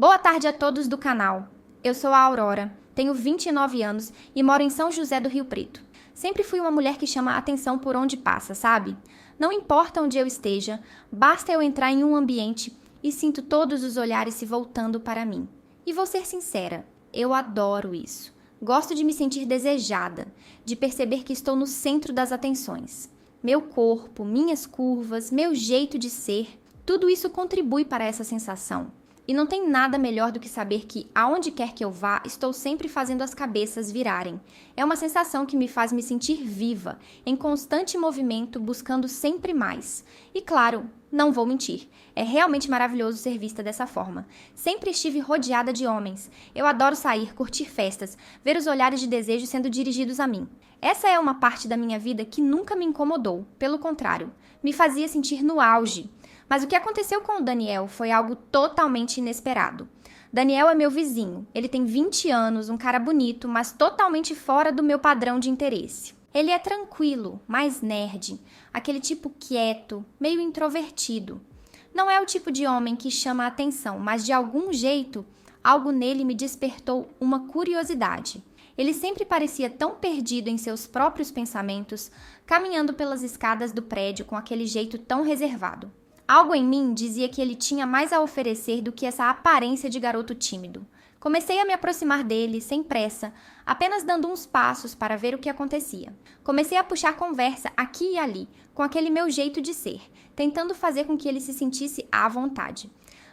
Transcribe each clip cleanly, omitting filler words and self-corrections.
Boa tarde a todos do canal. Eu sou a Aurora, tenho 29 anos e moro em São José do Rio Preto. Sempre fui uma mulher que chama a atenção por onde passa, sabe? Não importa onde eu esteja, basta eu entrar em um ambiente e sinto todos os olhares se voltando para mim. E vou ser sincera, eu adoro isso. Gosto de me sentir desejada, de perceber que estou no centro das atenções. Meu corpo, minhas curvas, meu jeito de ser, tudo isso contribui para essa sensação. E não tem nada melhor do que saber que, aonde quer que eu vá, estou sempre fazendo as cabeças virarem. É uma sensação que me faz me sentir viva, em constante movimento, buscando sempre mais. E claro, não vou mentir, é realmente maravilhoso ser vista dessa forma. Sempre estive rodeada de homens. Eu adoro sair, curtir festas, ver os olhares de desejo sendo dirigidos a mim. Essa é uma parte da minha vida que nunca me incomodou, pelo contrário, me fazia sentir no auge. Mas o que aconteceu com o Daniel foi algo totalmente inesperado. Daniel é meu vizinho, ele tem 20 anos, um cara bonito, mas totalmente fora do meu padrão de interesse. Ele é tranquilo, mais nerd, aquele tipo quieto, meio introvertido. Não é o tipo de homem que chama a atenção, mas de algum jeito, algo nele me despertou uma curiosidade. Ele sempre parecia tão perdido em seus próprios pensamentos, caminhando pelas escadas do prédio com aquele jeito tão reservado. Algo em mim dizia que ele tinha mais a oferecer do que essa aparência de garoto tímido. Comecei a me aproximar dele, sem pressa, apenas dando uns passos para ver o que acontecia. Comecei a puxar conversa aqui e ali, com aquele meu jeito de ser, tentando fazer com que ele se sentisse à vontade.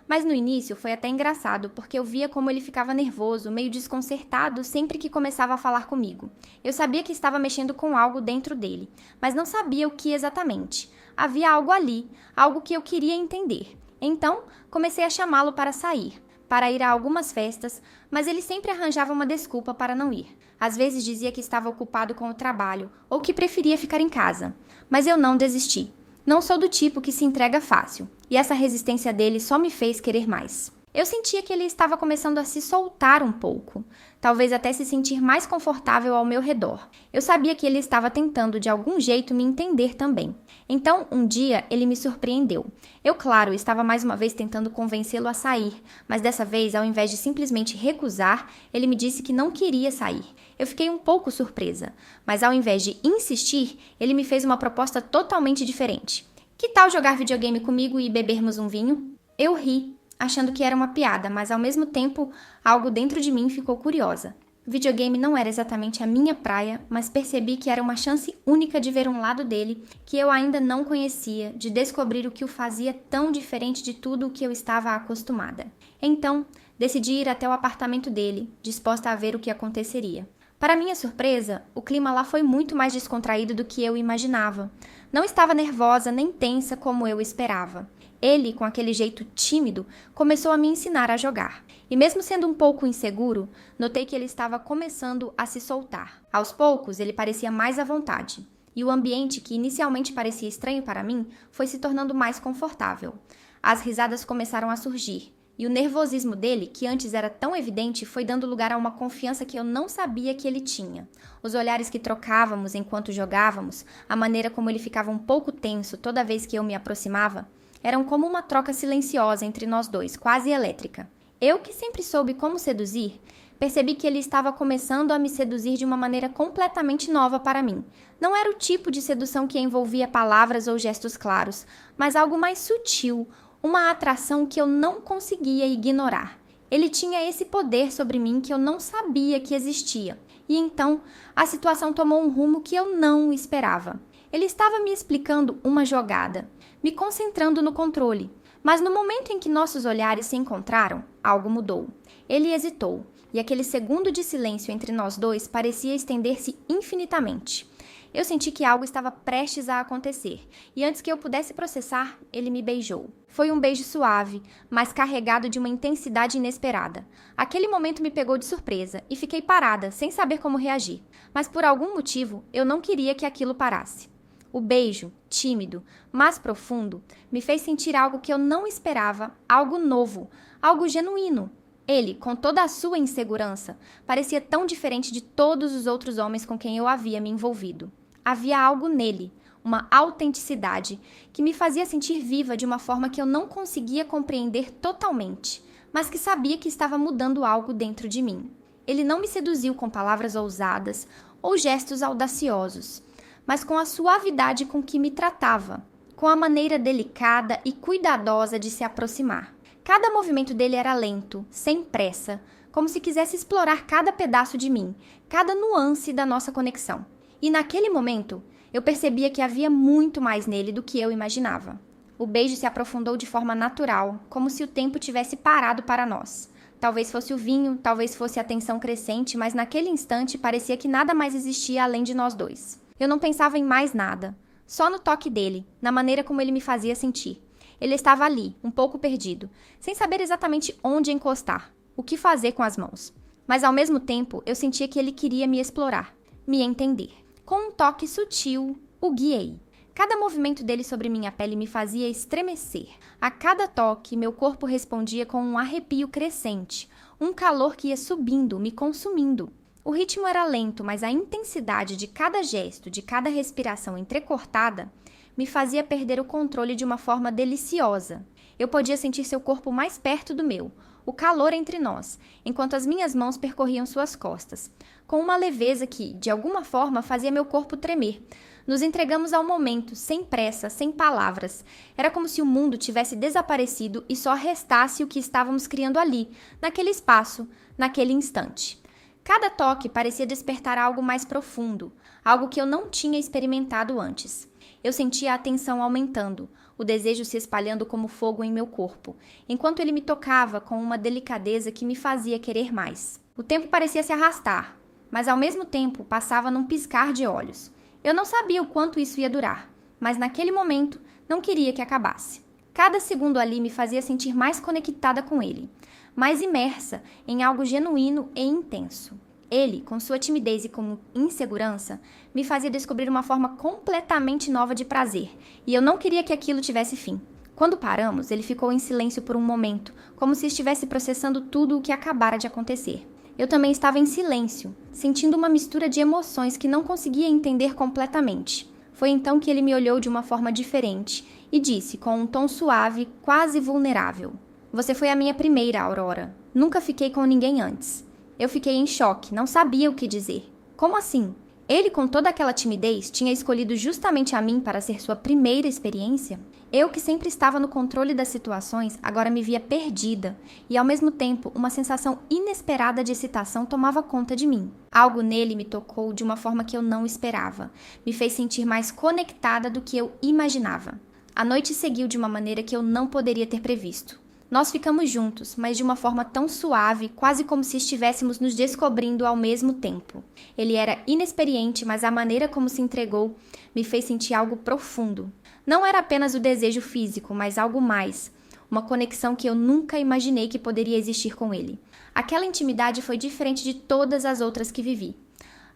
Mas no início foi até engraçado, porque eu via como ele ficava nervoso, meio desconcertado sempre que começava a falar comigo. Eu sabia que estava mexendo com algo dentro dele, mas não sabia o que exatamente. Havia algo ali, algo que eu queria entender. Então, comecei a chamá-lo para sair, para ir a algumas festas, mas ele sempre arranjava uma desculpa para não ir. Às vezes dizia que estava ocupado com o trabalho, ou que preferia ficar em casa. Mas eu não desisti. Não sou do tipo que se entrega fácil, e essa resistência dele só me fez querer mais. Eu sentia que ele estava começando a se soltar um pouco, talvez até se sentir mais confortável ao meu redor. Eu sabia que ele estava tentando de algum jeito me entender também. Então, um dia, ele me surpreendeu. Eu, claro, estava mais uma vez tentando convencê-lo a sair, mas dessa vez, ao invés de simplesmente recusar, ele me disse que não queria sair. Eu fiquei um pouco surpresa, mas ao invés de insistir, ele me fez uma proposta totalmente diferente. Que tal jogar videogame comigo e bebermos um vinho? Eu ri, achando que era uma piada, mas ao mesmo tempo, algo dentro de mim ficou curiosa. Videogame não era exatamente a minha praia, mas percebi que era uma chance única de ver um lado dele que eu ainda não conhecia, de descobrir o que o fazia tão diferente de tudo o que eu estava acostumada. Então, decidi ir até o apartamento dele, disposta a ver o que aconteceria. Para minha surpresa, o clima lá foi muito mais descontraído do que eu imaginava. Não estava nervosa nem tensa como eu esperava. Ele, com aquele jeito tímido, começou a me ensinar a jogar. E mesmo sendo um pouco inseguro, notei que ele estava começando a se soltar. Aos poucos, ele parecia mais à vontade. E o ambiente, que inicialmente parecia estranho para mim, foi se tornando mais confortável. As risadas começaram a surgir. E o nervosismo dele, que antes era tão evidente, foi dando lugar a uma confiança que eu não sabia que ele tinha. Os olhares que trocávamos enquanto jogávamos, a maneira como ele ficava um pouco tenso toda vez que eu me aproximava, eram como uma troca silenciosa entre nós dois, quase elétrica. Eu, que sempre soube como seduzir, percebi que ele estava começando a me seduzir de uma maneira completamente nova para mim. Não era o tipo de sedução que envolvia palavras ou gestos claros, mas algo mais sutil, uma atração que eu não conseguia ignorar. Ele tinha esse poder sobre mim que eu não sabia que existia. E então, a situação tomou um rumo que eu não esperava. Ele estava me explicando uma jogada, me concentrando no controle. Mas no momento em que nossos olhares se encontraram, algo mudou. Ele hesitou, e aquele segundo de silêncio entre nós dois parecia estender-se infinitamente. Eu senti que algo estava prestes a acontecer, e antes que eu pudesse processar, ele me beijou. Foi um beijo suave, mas carregado de uma intensidade inesperada. Aquele momento me pegou de surpresa, e fiquei parada, sem saber como reagir. Mas por algum motivo, eu não queria que aquilo parasse. O beijo, tímido, mas profundo, me fez sentir algo que eu não esperava, algo novo, algo genuíno. Ele, com toda a sua insegurança, parecia tão diferente de todos os outros homens com quem eu havia me envolvido. Havia algo nele, uma autenticidade, que me fazia sentir viva de uma forma que eu não conseguia compreender totalmente, mas que sabia que estava mudando algo dentro de mim. Ele não me seduziu com palavras ousadas ou gestos audaciosos, mas com a suavidade com que me tratava, com a maneira delicada e cuidadosa de se aproximar. Cada movimento dele era lento, sem pressa, como se quisesse explorar cada pedaço de mim, cada nuance da nossa conexão. E naquele momento, eu percebia que havia muito mais nele do que eu imaginava. O beijo se aprofundou de forma natural, como se o tempo tivesse parado para nós. Talvez fosse o vinho, talvez fosse a tensão crescente, mas naquele instante parecia que nada mais existia além de nós dois. Eu não pensava em mais nada, só no toque dele, na maneira como ele me fazia sentir. Ele estava ali, um pouco perdido, sem saber exatamente onde encostar, o que fazer com as mãos. Mas ao mesmo tempo, eu sentia que ele queria me explorar, me entender. Com um toque sutil, o guiei. Cada movimento dele sobre minha pele me fazia estremecer. A cada toque, meu corpo respondia com um arrepio crescente, um calor que ia subindo, me consumindo. O ritmo era lento, mas a intensidade de cada gesto, de cada respiração entrecortada, me fazia perder o controle de uma forma deliciosa. Eu podia sentir seu corpo mais perto do meu, o calor entre nós, enquanto as minhas mãos percorriam suas costas, com uma leveza que, de alguma forma, fazia meu corpo tremer. Nos entregamos ao momento, sem pressa, sem palavras. Era como se o mundo tivesse desaparecido e só restasse o que estávamos criando ali, naquele espaço, naquele instante. Cada toque parecia despertar algo mais profundo, algo que eu não tinha experimentado antes. Eu sentia a tensão aumentando, o desejo se espalhando como fogo em meu corpo, enquanto ele me tocava com uma delicadeza que me fazia querer mais. O tempo parecia se arrastar, mas ao mesmo tempo passava num piscar de olhos. Eu não sabia o quanto isso ia durar, mas naquele momento não queria que acabasse. Cada segundo ali me fazia sentir mais conectada com ele, mais imersa em algo genuíno e intenso. Ele, com sua timidez e com insegurança, me fazia descobrir uma forma completamente nova de prazer, e eu não queria que aquilo tivesse fim. Quando paramos, ele ficou em silêncio por um momento, como se estivesse processando tudo o que acabara de acontecer. Eu também estava em silêncio, sentindo uma mistura de emoções que não conseguia entender completamente. Foi então que ele me olhou de uma forma diferente e disse, com um tom suave, quase vulnerável: "Você foi a minha primeira, Aurora. Nunca fiquei com ninguém antes." Eu fiquei em choque, não sabia o que dizer. Como assim? Ele, com toda aquela timidez, tinha escolhido justamente a mim para ser sua primeira experiência? Eu, que sempre estava no controle das situações, agora me via perdida, e ao mesmo tempo uma sensação inesperada de excitação tomava conta de mim. Algo nele me tocou de uma forma que eu não esperava, me fez sentir mais conectada do que eu imaginava. A noite seguiu de uma maneira que eu não poderia ter previsto. Nós ficamos juntos, mas de uma forma tão suave, quase como se estivéssemos nos descobrindo ao mesmo tempo. Ele era inexperiente, mas a maneira como se entregou me fez sentir algo profundo. Não era apenas o desejo físico, mas algo mais. Uma conexão que eu nunca imaginei que poderia existir com ele. Aquela intimidade foi diferente de todas as outras que vivi.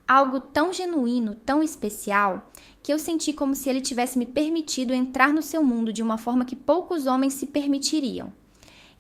Algo tão genuíno, tão especial, que eu senti como se ele tivesse me permitido entrar no seu mundo de uma forma que poucos homens se permitiriam.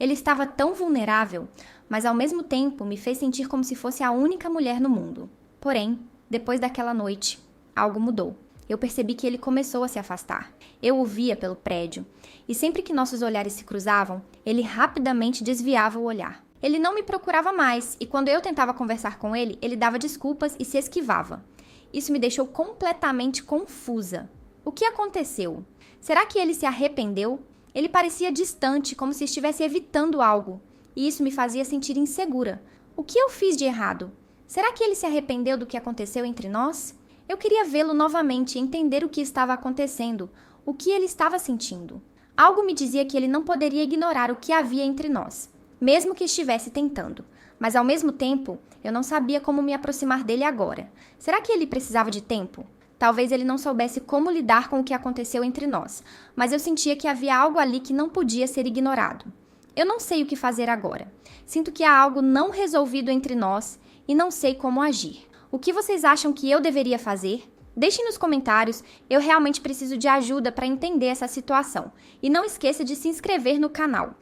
Ele estava tão vulnerável, mas ao mesmo tempo me fez sentir como se fosse a única mulher no mundo. Porém, depois daquela noite, algo mudou. Eu percebi que ele começou a se afastar. Eu o via pelo prédio, e sempre que nossos olhares se cruzavam, ele rapidamente desviava o olhar. Ele não me procurava mais, e quando eu tentava conversar com ele, ele dava desculpas e se esquivava. Isso me deixou completamente confusa. O que aconteceu? Será que ele se arrependeu? Ele parecia distante, como se estivesse evitando algo, e isso me fazia sentir insegura. O que eu fiz de errado? Será que ele se arrependeu do que aconteceu entre nós? Eu queria vê-lo novamente e entender o que estava acontecendo, o que ele estava sentindo. Algo me dizia que ele não poderia ignorar o que havia entre nós, mesmo que estivesse tentando. Mas ao mesmo tempo, eu não sabia como me aproximar dele agora. Será que ele precisava de tempo? Talvez ele não soubesse como lidar com o que aconteceu entre nós, mas eu sentia que havia algo ali que não podia ser ignorado. Eu não sei o que fazer agora. Sinto que há algo não resolvido entre nós e não sei como agir. O que vocês acham que eu deveria fazer? Deixem nos comentários, eu realmente preciso de ajuda para entender essa situação. E não esqueça de se inscrever no canal.